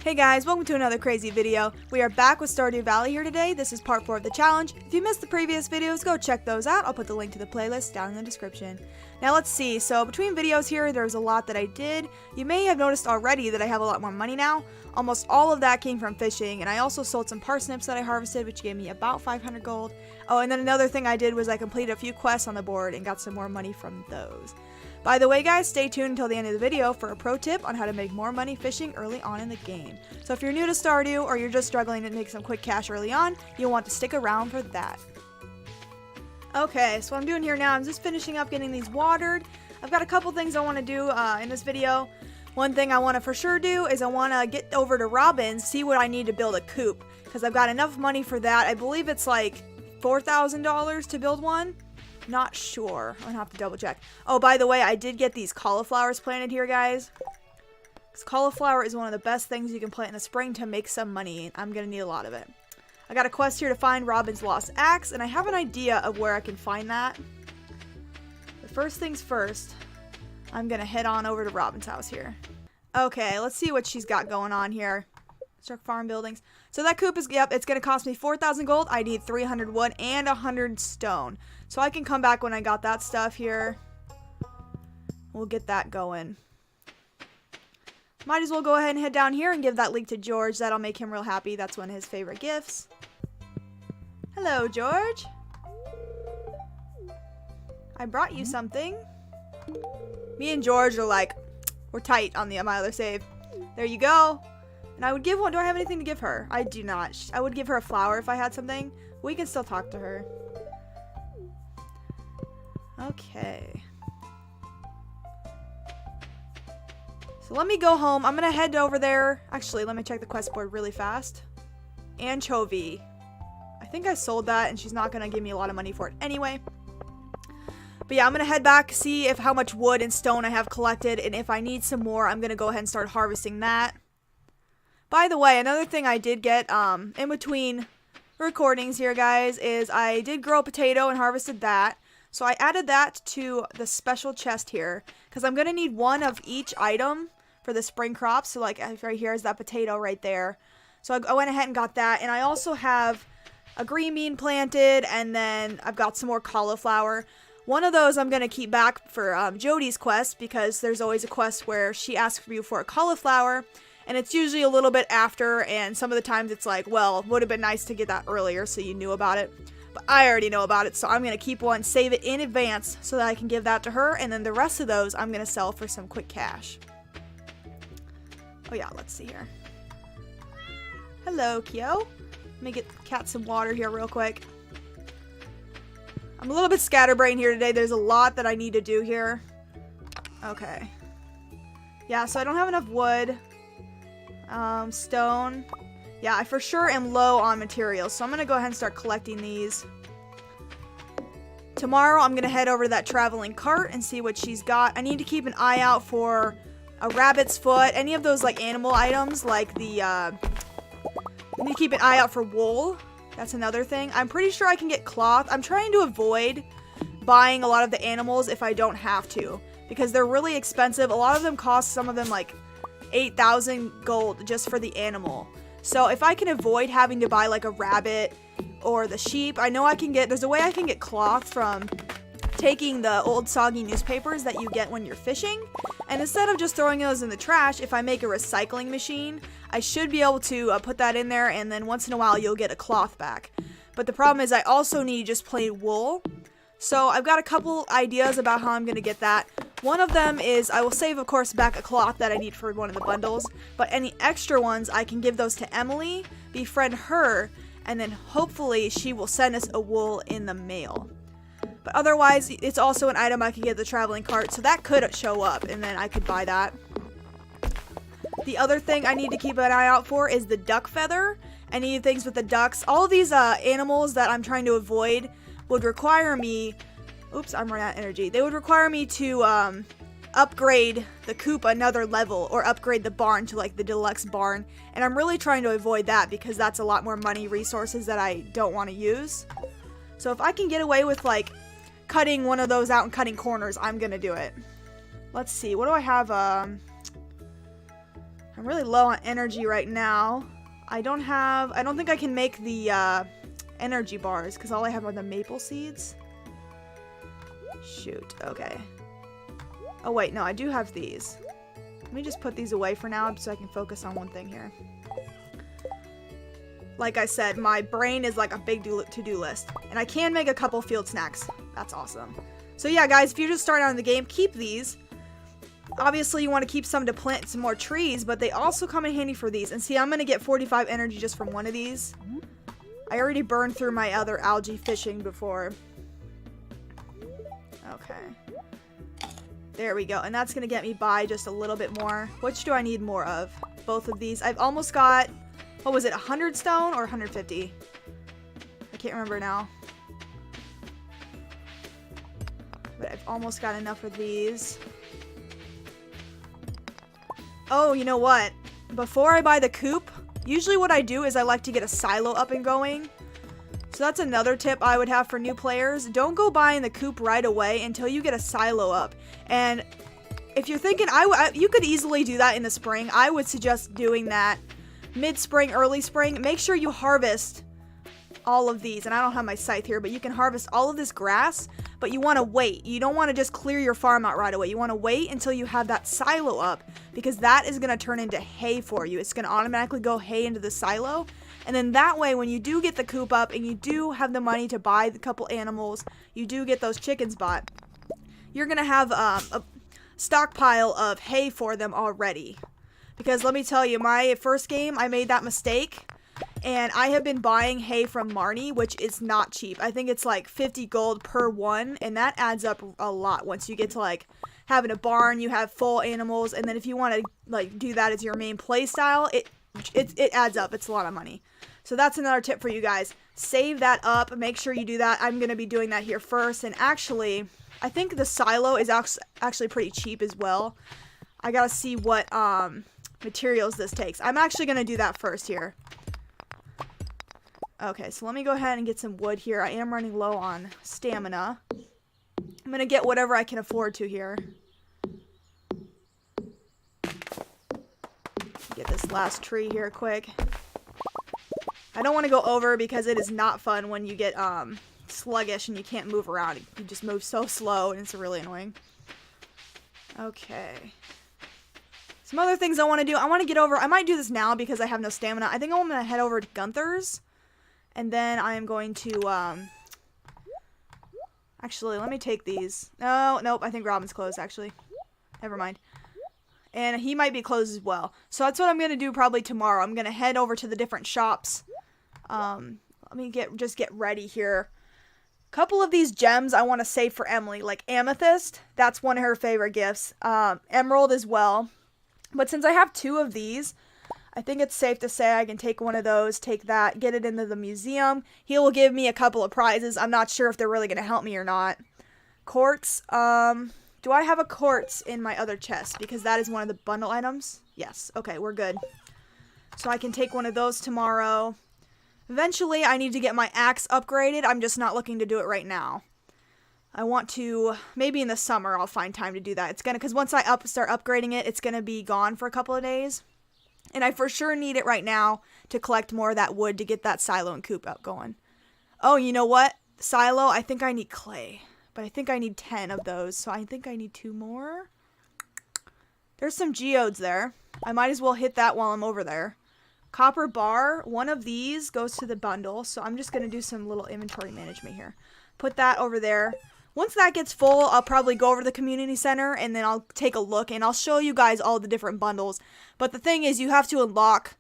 Hey guys, welcome to another crazy video. We are back with Stardew Valley here today. This is part 4 of the challenge. If you missed the previous videos, go check those out. I'll put the link to the playlist down in the description. Now let's see, so between videos here, there's a lot that I did. You may have noticed already that I have a lot more money now. Almost all of that came from fishing, and I also sold some parsnips that I harvested, which gave me about 500 gold. Oh, and then another thing I did was I completed a few quests on the board and got some more money from those. By the way guys, stay tuned until the end of the video for a pro tip on how to make more money fishing early on in the game. So if you're new to Stardew or you're just struggling to make some quick cash early on, you'll want to stick around for that. Okay, so what I'm doing here now, I'm just finishing up getting these watered. I've got a couple things I want to do in this video. One thing I want to for sure do is I want to get over to Robin's, see what I need to build a coop. Because I've got enough money for that. I believe it's like $4,000 to build one. Not sure. I'm gonna have to double check. Oh, by the way, I did get these cauliflowers planted here, guys. Because cauliflower is one of the best things you can plant in the spring to make some money. I'm gonna need a lot of it. I got a quest here to find Robin's lost axe, and I have an idea of where I can find that. But first things first, I'm gonna head on over to Robin's house here. Okay, let's see what she's got going on here. Construct farm buildings. So that coop is, yep, it's gonna cost me 4,000 gold. I need 300 wood and 100 stone. So I can come back when I got that stuff here. We'll get that going. Might as well go ahead and head down here and give that link to George. That'll make him real happy. That's one of his favorite gifts. Hello, George. I brought you something. Me and George are like, we're tight on my other save. There you go. And I would give one. Do I have anything to give her? I do not. I would give her a flower if I had something. We can still talk to her. Okay. So let me go home. I'm gonna head over there. Actually, let me check the quest board really fast. Anchovy. I think I sold that and she's not gonna give me a lot of money for it anyway. But yeah, I'm gonna head back, see if how much wood and stone I have collected, and if I need some more, I'm gonna go ahead and start harvesting that. By the way, another thing I did get in between recordings here, guys, is I did grow a potato and harvested that. So I added that to the special chest here, because I'm going to need one of each item for the spring crops. So like right here is that potato right there. So I went ahead and got that. And I also have a green bean planted, and then I've got some more cauliflower. One of those I'm going to keep back for Jody's quest, because there's always a quest where she asks you for a cauliflower. And it's usually a little bit after, and some of the times it's like, well, would have been nice to get that earlier so you knew about it. But I already know about it, so I'm going to keep one, save it in advance so that I can give that to her, and then the rest of those I'm going to sell for some quick cash. Oh yeah, let's see here. Hello, Kyo. Let me get the cat some water here real quick. I'm a little bit scatterbrained here today. There's a lot that I need to do here. Okay. Yeah, so I don't have enough wood. Stone. Yeah, I for sure am low on materials, so I'm going to go ahead and start collecting these. Tomorrow, I'm going to head over to that traveling cart and see what she's got. I need to keep an eye out for a rabbit's foot, any of those, like, animal items, like the, I need to keep an eye out for wool. That's another thing. I'm pretty sure I can get cloth. I'm trying to avoid buying a lot of the animals if I don't have to, because they're really expensive. A lot of them cost, some of them, like, 8,000 gold just for the animal. So if I can avoid having to buy like a rabbit or the sheep, I know I can get, there's a way I can get cloth from taking the old soggy newspapers that you get when you're fishing. And instead of just throwing those in the trash, if I make a recycling machine, I should be able to put that in there, and then once in a while you'll get a cloth back. But the problem is I also need just plain wool. So I've got a couple ideas about how I'm going to get that. One of them is I will save, of course, back a cloth that I need for one of the bundles. But any extra ones, I can give those to Emily, befriend her, and then hopefully she will send us a wool in the mail. But otherwise, it's also an item I can get at the traveling cart, so that could show up, and then I could buy that. The other thing I need to keep an eye out for is the duck feather. Any things with the ducks. All of these animals that I'm trying to avoid would require me, oops, I'm running out of energy. They would require me to upgrade the coop another level, or upgrade the barn to like the deluxe barn. And I'm really trying to avoid that because that's a lot more money resources that I don't want to use. So if I can get away with like cutting one of those out and cutting corners, I'm gonna do it. Let's see, what do I have? I'm I'm really low on energy right now. I don't think I can make the energy bars because all I have are the maple seeds. Shoot, okay. Oh wait, no, I do have these. Let me just put these away for now so I can focus on one thing here. Like I said, my brain is like a big to-do list. And I can make a couple field snacks. That's awesome. So yeah, guys, if you're just starting out in the game, keep these. Obviously, you want to keep some to plant some more trees, but they also come in handy for these. And see, I'm going to get 45 energy just from one of these. I already burned through my other algae fishing before. Okay. There we go. And that's going to get me by just a little bit more. Which do I need more of? Both of these. I've almost got, what was it, 100 stone or 150? I can't remember now. But I've almost got enough of these. Oh, you know what? Before I buy the coop, usually what I do is I like to get a silo up and going. So that's another tip I would have for new players. Don't go buying the coop right away until you get a silo up. And if you're thinking, you could easily do that in the spring. I would suggest doing that mid-spring, early spring. Make sure you harvest all of these. And I don't have my scythe here, but you can harvest all of this grass. But you want to wait. You don't want to just clear your farm out right away. You want to wait until you have that silo up, because that is going to turn into hay for you. It's going to automatically go hay into the silo. And then that way, when you do get the coop up and you do have the money to buy the couple animals, you do get those chickens bought, you're going to have a stockpile of hay for them already. Because let me tell you, my first game, I made that mistake. And I have been buying hay from Marnie, which is not cheap. I think it's like 50 gold per one, and that adds up a lot once you get to like having a barn, you have full animals, and then if you want to like do that as your main play style, it adds up. It's a lot of money. So that's another tip for you guys. Save that up. Make sure you do that. I'm going to be doing that here first. And actually, I think the silo is actually pretty cheap as well. I got to see what materials this takes. I'm actually going to do that first here. Okay, so let me go ahead and get some wood here. I am running low on stamina. I'm going to get whatever I can afford to here. Get this last tree here quick. I don't want to go over because it is not fun when you get sluggish and you can't move around. You just move so slow and it's really annoying. Okay. Some other things I want to do. I want to get over. I might do this now because I have no stamina. I think I'm going to head over to Gunther's. And then I am going to, actually, let me take these. No, nope, I think Robin's closed, actually. Never mind. And he might be closed as well. So that's what I'm going to do probably tomorrow. I'm going to head over to the different shops. Let me just get ready here. A couple of these gems I want to save for Emily. Like amethyst, that's one of her favorite gifts. Emerald as well. But since I have two of these, I think it's safe to say I can take one of those, take that, get it into the museum. He will give me a couple of prizes. I'm not sure if they're really going to help me or not. Quartz. Do I have a quartz in my other chest? Because that is one of the bundle items. Yes. Okay, we're good. So I can take one of those tomorrow. Eventually, I need to get my axe upgraded. I'm just not looking to do it right now. I want to, maybe in the summer I'll find time to do that. It's going to, because once I start upgrading it, it's going to be gone for a couple of days. And I for sure need it right now to collect more of that wood to get that silo and coop up going. Oh, you know what? Silo, I think I need clay. But I think I need 10 of those. So I think I need 2 more. There's some geodes there. I might as well hit that while I'm over there. Copper bar. One of these goes to the bundle. So I'm just going to do some little inventory management here. Put that over there. Once that gets full, I'll probably go over to the community center and then I'll take a look and I'll show you guys all the different bundles. But the thing is, you have to unlock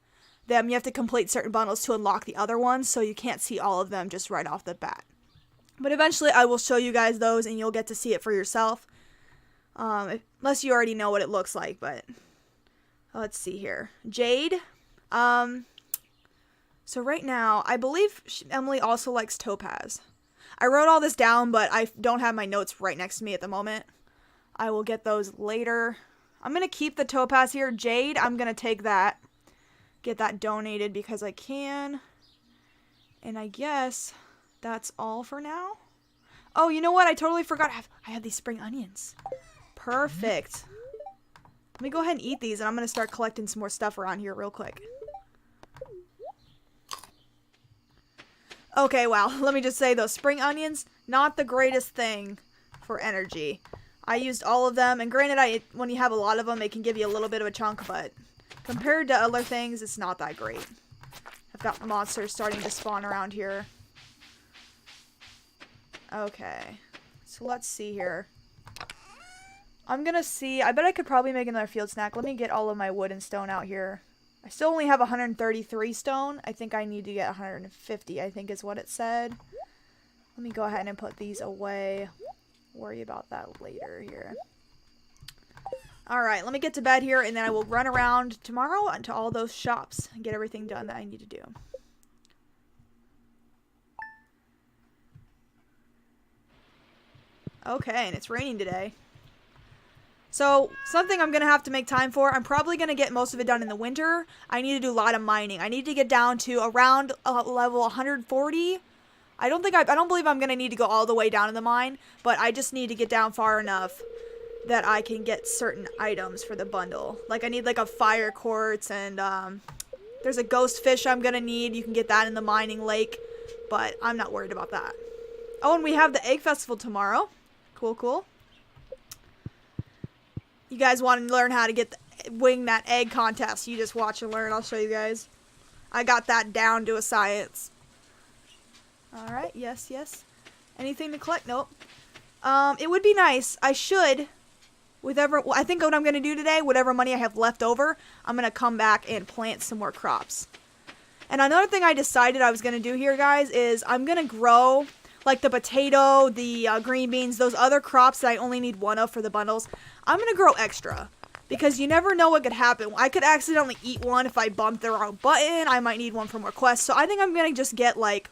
them. You have to complete certain bundles to unlock the other ones, so you can't see all of them just right off the bat. But eventually I will show you guys those and you'll get to see it for yourself. Unless you already know what it looks like, but let's see here. Jade. So right now, I believe Emily also likes topaz. I wrote all this down, but I don't have my notes right next to me at the moment. I will get those later. I'm going to keep the topaz here. Jade, I'm going to take that. Get that donated because I can. And I guess that's all for now. Oh, you know what? I totally forgot. I have these spring onions. Perfect. Let me go ahead and eat these, and I'm going to start collecting some more stuff around here real quick. Okay, wow. Let me just say, those spring onions, not the greatest thing for energy. I used all of them, and granted, when you have a lot of them, it can give you a little bit of a chunk, but compared to other things, it's not that great. I've got monsters starting to spawn around here. Okay. So let's see here. I'm gonna see. I bet I could probably make another field snack. Let me get all of my wood and stone out here. I still only have 133 stone. I think I need to get 150, I think is what it said. Let me go ahead and put these away. Worry about that later here. Alright, let me get to bed here, and then I will run around tomorrow to all those shops and get everything done that I need to do. Okay, and it's raining today. So, something I'm going to have to make time for. I'm probably going to get most of it done in the winter. I need to do a lot of mining. I need to get down to around level 140. I don't believe I'm going to need to go all the way down in the mine, but I just need to get down far enough that I can get certain items for the bundle. Like, I need like a fire quartz, and there's a ghost fish I'm going to need. You can get that in the mining lake, but I'm not worried about that. Oh, and we have the egg festival tomorrow. Cool, cool. You guys want to learn how to wing that egg contest, you just watch and learn. I'll show you guys. I got that down to a science. Alright, yes, yes. Anything to collect? Nope. It would be nice. I should, I think what I'm going to do today, whatever money I have left over, I'm going to come back and plant some more crops. And another thing I decided I was going to do here, guys, is I'm going to grow, like the potato, the green beans, those other crops that I only need one of for the bundles. I'm going to grow extra, because you never know what could happen. I could accidentally eat one if I bumped the wrong button. I might need one for more quests. So I think I'm going to just get, like,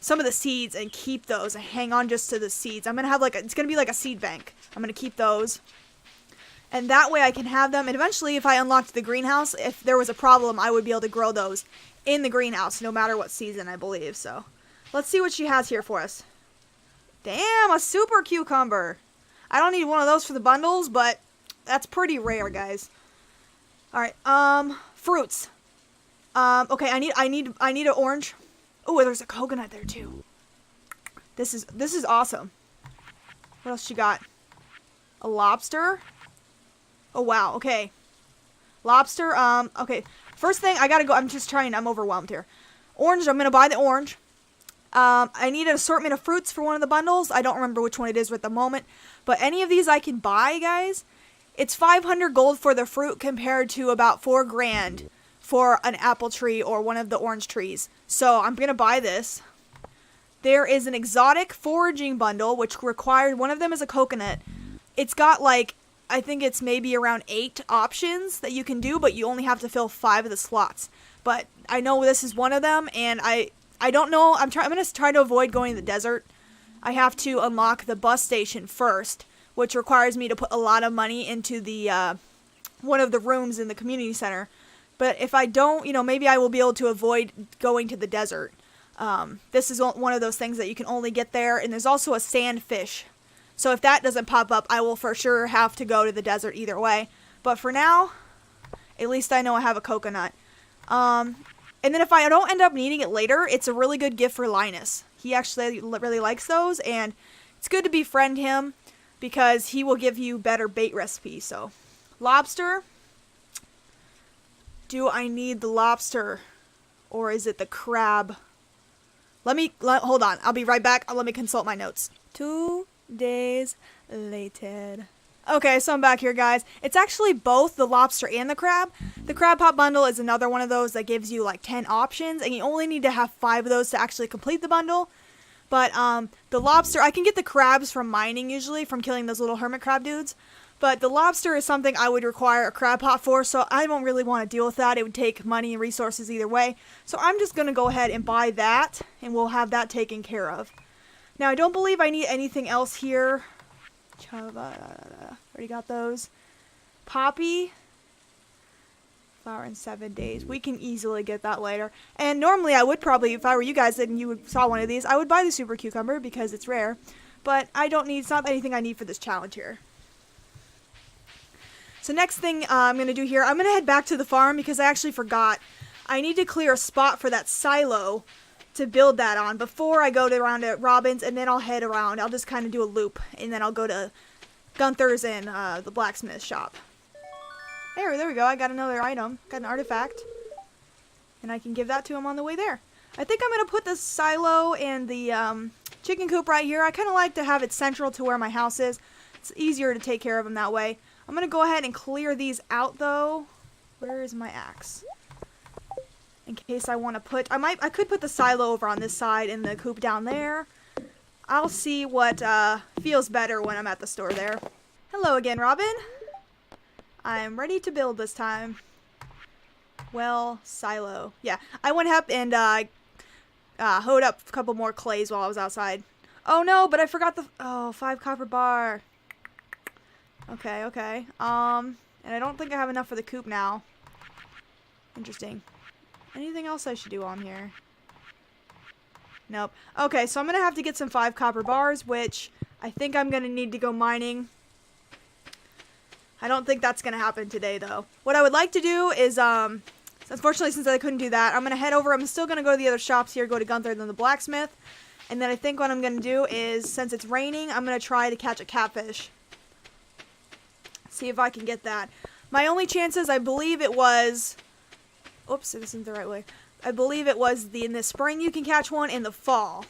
some of the seeds and keep those and hang on just to the seeds. I'm going to have, like, it's going to be like a seed bank. I'm going to keep those. And that way I can have them. And eventually, if I unlocked the greenhouse, if there was a problem, I would be able to grow those in the greenhouse, no matter what season, I believe. So let's see what she has here for us. Damn, a super cucumber. I don't need one of those for the bundles, but that's pretty rare, guys. Alright, fruits. Okay, I need an orange. Oh, there's a coconut there too. This is awesome. What else she got? A lobster? Oh wow, okay. Lobster, okay. First thing, I gotta go, I'm overwhelmed here. Orange, I'm gonna buy the orange. I need an assortment of fruits for one of the bundles. I don't remember which one it is at the moment. But any of these I can buy, guys. It's 500 gold for the fruit compared to about 4 grand for an apple tree or one of the orange trees. So I'm going to buy this. There is an exotic foraging bundle, which required, one of them is a coconut. It's got like, I think it's maybe around 8 options that you can do, but you only have to fill 5 of the slots. But I know this is one of them, and I don't know. I'm going to try to avoid going to the desert. I have to unlock the bus station first, which requires me to put a lot of money into the one of the rooms in the community center. But if I don't, maybe I will be able to avoid going to the desert. This is one of those things that you can only get there, and there's also a sandfish. So if that doesn't pop up, I will for sure have to go to the desert either way. But for now, at least I know I have a coconut. And then if I don't end up needing it later, it's a really good gift for Linus. He actually really likes those, and it's good to befriend him because he will give you better bait recipes. So, lobster. Do I need the lobster, or is it the crab? Hold on. I'll be right back. Let me consult my notes. 2 days later. Okay, so I'm back here, guys. It's actually both the lobster and the crab. The crab pot bundle is another one of those that gives you like 10 options, and you only need to have 5 of those to actually complete the bundle. But the lobster, I can get the crabs from mining usually, from killing those little hermit crab dudes. But the lobster is something I would require a crab pot for, so I don't really want to deal with that. It would take money and resources either way. So I'm just going to go ahead and buy that, and we'll have that taken care of. Now, I don't believe I need anything else here. Already got those. Poppy. Flower in 7 days. We can easily get that later. And normally I would probably, if I were you guys and you saw one of these, I would buy the super cucumber because it's rare. But I don't need, it's not anything I need for this challenge here. So next thing I'm going to do here, I'm going to head back to the farm because I actually forgot. I need to clear a spot for that silo to build that on before I go around to Robin's, and then I'll head around. I'll just kind of do a loop, and then I'll go to Gunther's and the blacksmith shop. There we go. I got another item. Got an artifact. And I can give that to him on the way there. I think I'm going to put the silo and the chicken coop right here. I kind of like to have it central to where my house is. It's easier to take care of them that way. I'm going to go ahead and clear these out, though. Where is my axe? In case I want to put... I could put the silo over on this side and the coop down there. I'll see what feels better when I'm at the store there. Hello again, Robin. I'm ready to build this time. Well, silo. Yeah, I went up and hoed up a couple more clays while I was outside. Oh no, but I forgot the... Oh, 5 copper bar. Okay. And I don't think I have enough for the coop now. Interesting. Anything else I should do on here? Nope. Okay, so I'm going to have to get some 5 copper bars, which I think I'm going to need to go mining. I don't think that's going to happen today, though. What I would like to do is, unfortunately, since I couldn't do that, I'm going to head over. I'm still going to go to the other shops here, go to Gunther and then the blacksmith. And then I think what I'm going to do is, since it's raining, I'm going to try to catch a catfish. See if I can get that. My only chances, I believe it was... Oops, this isn't the right way. I believe it was in the spring you can catch one, in the fall.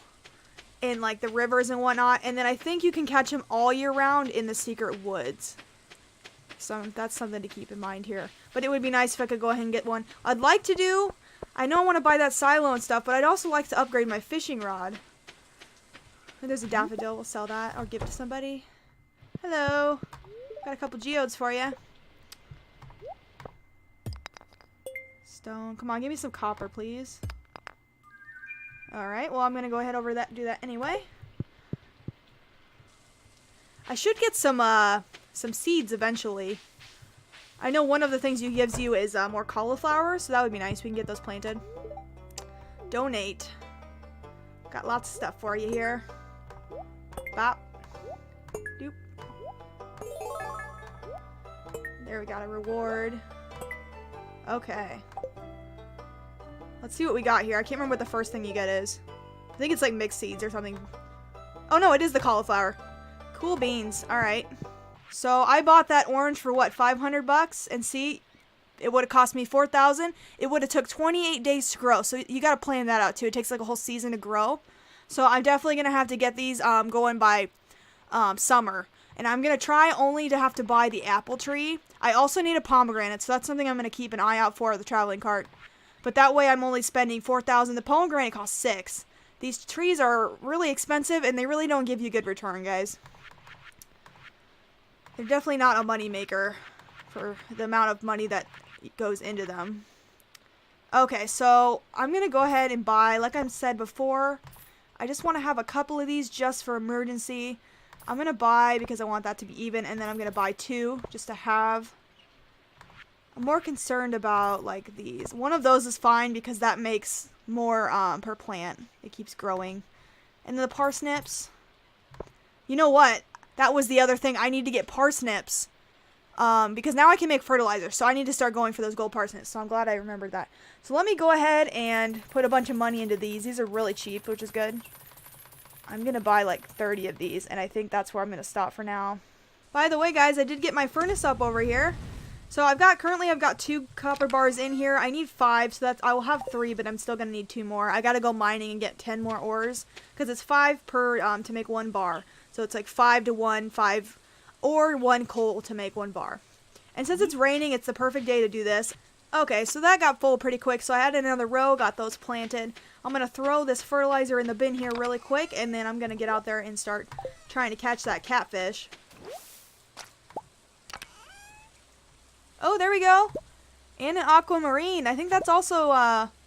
In, like, the rivers and whatnot. And then I think you can catch them all year round in the secret woods. So that's something to keep in mind here. But it would be nice if I could go ahead and get one. I'd like to do... I know I want to buy that silo and stuff, but I'd also like to upgrade my fishing rod. And there's a daffodil. We'll sell that or give it to somebody. Hello. Got a couple geodes for you. Stone. Come on, give me some copper, please. Alright, well, I'm going to go ahead over that, do that anyway. I should get some seeds eventually. I know one of the things it gives you is more cauliflower, so that would be nice. We can get those planted. Donate. Got lots of stuff for you here. Bop. Doop. There, we got a reward. Okay. Let's see what we got here. I can't remember what the first thing you get is. I think it's like mixed seeds or something. Oh no, it is the cauliflower. Cool beans. Alright. So I bought that orange for what, 500 bucks? And see, it would have cost me 4,000. It would have took 28 days to grow. So you got to plan that out too. It takes like a whole season to grow. So I'm definitely going to have to get these going by summer. And I'm going to try only to have to buy the apple tree. I also need a pomegranate, so that's something I'm going to keep an eye out for, the traveling cart. But that way I'm only spending 4,000. The pomegranate costs 6. These trees are really expensive, and they really don't give you good return, guys. They're definitely not a money maker for the amount of money that goes into them. Okay, so I'm going to go ahead and buy, like I said before, I just want to have a couple of these just for emergency. I'm going to buy because I want that to be even, and then I'm going to buy 2 just to have. I'm more concerned about, like, these. One of those is fine because that makes more per plant. It keeps growing. And the parsnips. You know what? That was the other thing. I need to get parsnips. Because now I can make fertilizer. So I need to start going for those gold parsnips. So I'm glad I remembered that. So let me go ahead and put a bunch of money into these. These are really cheap, which is good. I'm going to buy like 30 of these. And I think that's where I'm going to stop for now. By the way, guys, I did get my furnace up over here. So currently I've got 2 copper bars in here. I need 5, so I will have 3, but I'm still going to need 2 more. I got to go mining and get 10 more ores. Because it's 5 per to make 1 bar. So it's like 5 to 1, 5 or 1 coal to make 1 bar. And since it's raining, it's the perfect day to do this. Okay, so that got full pretty quick. So I had another row, got those planted. I'm going to throw this fertilizer in the bin here really quick. And then I'm going to get out there and start trying to catch that catfish. Oh, there we go. And an aquamarine. I think that's also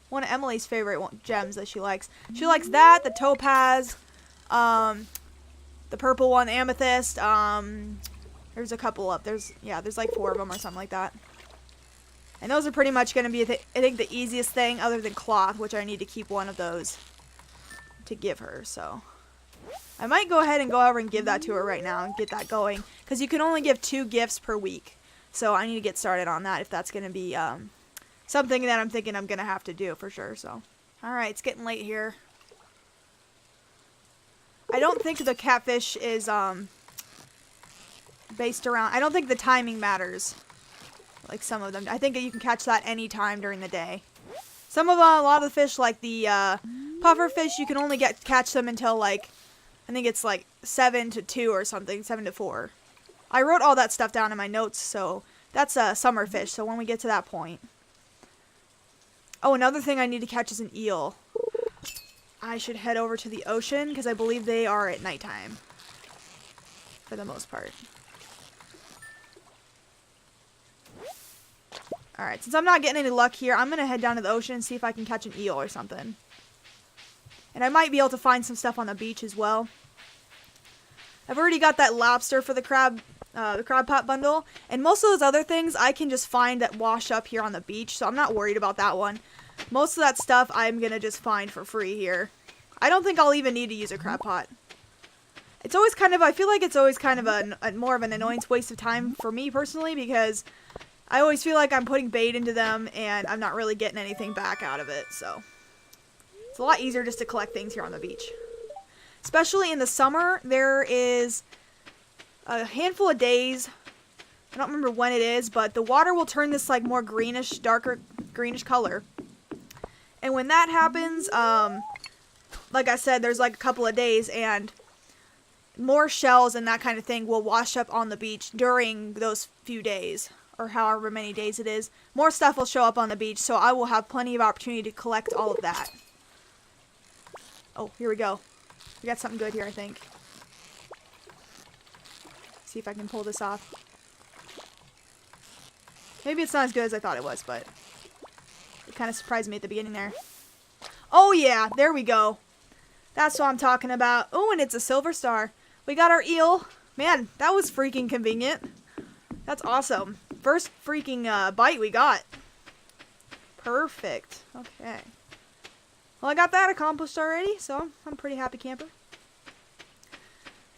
one of Emily's favorite gems that she likes. She likes that, the topaz, the purple one, the amethyst. There's a couple up. There's like 4 of them or something like that. And those are pretty much going to be, I think, the easiest thing other than cloth, which I need to keep one of those to give her. So I might go ahead and go over and give that to her right now and get that going. Because you can only give 2 gifts per week. So I need to get started on that if that's going to be something that I'm thinking I'm going to have to do for sure. So, alright, it's getting late here. I don't think the catfish is based around... I don't think the timing matters. Like some of them. I think you can catch that any time during the day. Some of a lot of the fish, like the puffer fish, you can only catch them until like, I think it's like 7 to 2 or something, 7 to 4. I wrote all that stuff down in my notes, so that's a summer fish. So when we get to that point. Oh, another thing I need to catch is an eel. I should head over to the ocean because I believe they are at nighttime for the most part. Alright, since I'm not getting any luck here, I'm going to head down to the ocean and see if I can catch an eel or something. And I might be able to find some stuff on the beach as well. I've already got that lobster for the crab pot bundle. And most of those other things I can just find that wash up here on the beach, so I'm not worried about that one. Most of that stuff I'm going to just find for free here. I don't think I'll even need to use a crab pot. It's always kind of, I feel like it's always kind of a more of an annoyance waste of time for me personally, because I always feel like I'm putting bait into them and I'm not really getting anything back out of it, so. It's a lot easier just to collect things here on the beach. Especially in the summer, there is a handful of days, I don't remember when it is, but the water will turn this like more greenish, darker greenish color. And when that happens, like I said, there's like a couple of days and more shells and that kind of thing will wash up on the beach during those few days, or however many days it is. More stuff will show up on the beach, so I will have plenty of opportunity to collect all of that. Oh, here we go. We got something good here, I think. See if I can pull this off. Maybe it's not as good as I thought it was, but it kind of surprised me at the beginning there. Oh yeah, there we go. That's what I'm talking about. Oh, and it's a silver star. We got our eel. Man, that was freaking convenient. That's awesome. First freaking bite we got. Perfect. Okay. Well, I got that accomplished already, so I'm a pretty happy camper.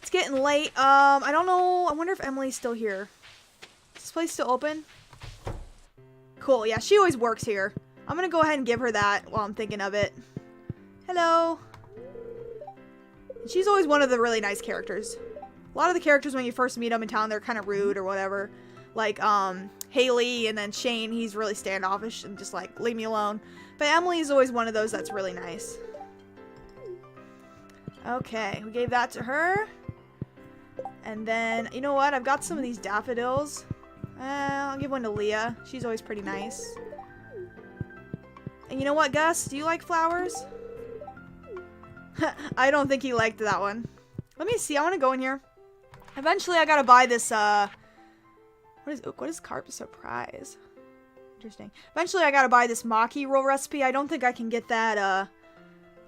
It's getting late. I don't know. I wonder if Emily's still here. Is this place still open? Cool. Yeah, she always works here. I'm going to go ahead and give her that while I'm thinking of it. Hello. She's always one of the really nice characters. A lot of the characters, when you first meet them in town, they're kind of rude or whatever. Like, Haley and then Shane, he's really standoffish and just like, leave me alone. But Emily's always one of those that's really nice. Okay, we gave that to her. And then, you know what? I've got some of these daffodils. I'll give one to Leah. She's always pretty nice. And you know what, Gus? Do you like flowers? I don't think he liked that one. Let me see. I want to go in here. Eventually, I gotta buy this, what is Carp Surprise? Interesting. Eventually, I gotta buy this maki roll recipe. I don't think I can get that,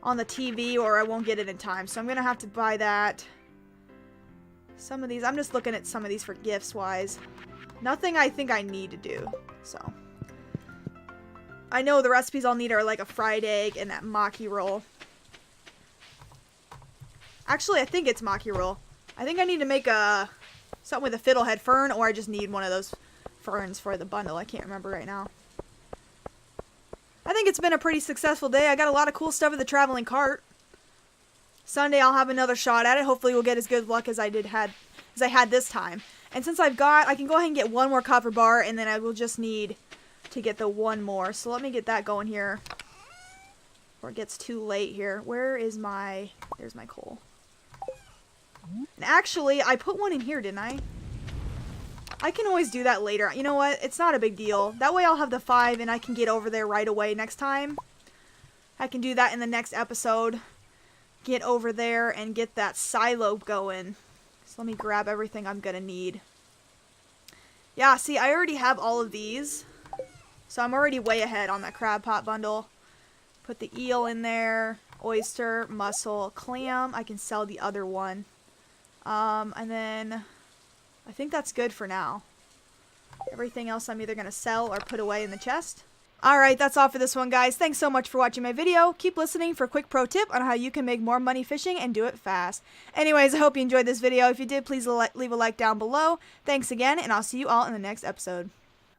on the TV, or I won't get it in time. So I'm gonna have to buy that. Some of these, I'm just looking at some of these for gifts-wise. Nothing I think I need to do, so. I know the recipes I'll need are like a fried egg and that maki roll. Actually, I think it's maki roll. I think I need to make something with a fiddlehead fern, or I just need one of those ferns for the bundle. I can't remember right now. I think it's been a pretty successful day. I got a lot of cool stuff with the traveling cart. Sunday I'll have another shot at it. Hopefully we'll get as good luck as I had this time. And since I can go ahead and get one more copper bar, and then I will just need to get the one more. So let me get that going here before it gets too late here. Where is my... There's my coal. And actually, I put one in here, didn't I? I can always do that later. You know what? It's not a big deal. That way I'll have the 5 and I can get over there right away next time. I can do that in the next episode. Get over there and get that silo going. So let me grab everything I'm gonna need. Yeah, see, I already have all of these. So I'm already way ahead on that crab pot bundle. Put the eel in there. Oyster, mussel, clam. I can sell the other one. And then I think that's good for now. Everything else I'm either going to sell or put away in the chest. Alright, that's all for this one, guys. Thanks so much for watching my video. Keep listening for a quick pro tip on how you can make more money fishing and do it fast. Anyways, I hope you enjoyed this video. If you did, please leave a like down below. Thanks again, and I'll see you all in the next episode.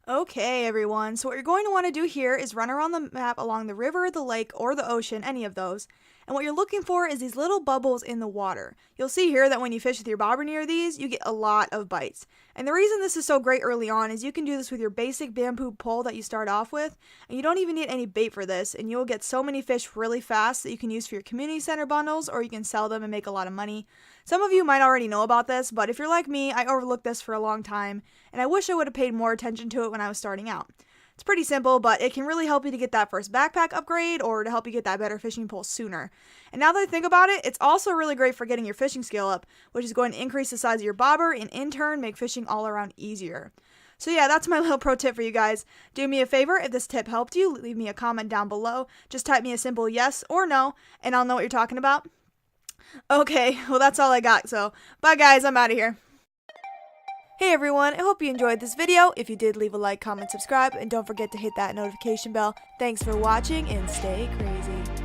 Okay, everyone, so what you're going to want to do here is run around the map along the river, the lake, or the ocean, any of those. And what you're looking for is these little bubbles in the water. You'll see here that when you fish with your bobber near these, you get a lot of bites. And the reason this is so great early on is you can do this with your basic bamboo pole that you start off with, and you don't even need any bait for this, and you will get so many fish really fast that you can use for your community center bundles, or you can sell them and make a lot of money. Some of you might already know about this, but if you're like me, I overlooked this for a long time, and I wish I would have paid more attention to it when I was starting out. It's pretty simple, but it can really help you to get that first backpack upgrade or to help you get that better fishing pole sooner. And now that I think about it, it's also really great for getting your fishing skill up, which is going to increase the size of your bobber and in turn make fishing all around easier. So yeah, that's my little pro tip for you guys. Do me a favor, if this tip helped you, leave me a comment down below. Just type me a simple yes or no, and I'll know what you're talking about. Okay, well that's all I got, so bye guys, I'm out of here. Hey everyone, I hope you enjoyed this video. If you did, leave a like, comment, subscribe, and don't forget to hit that notification bell. Thanks for watching and stay crazy.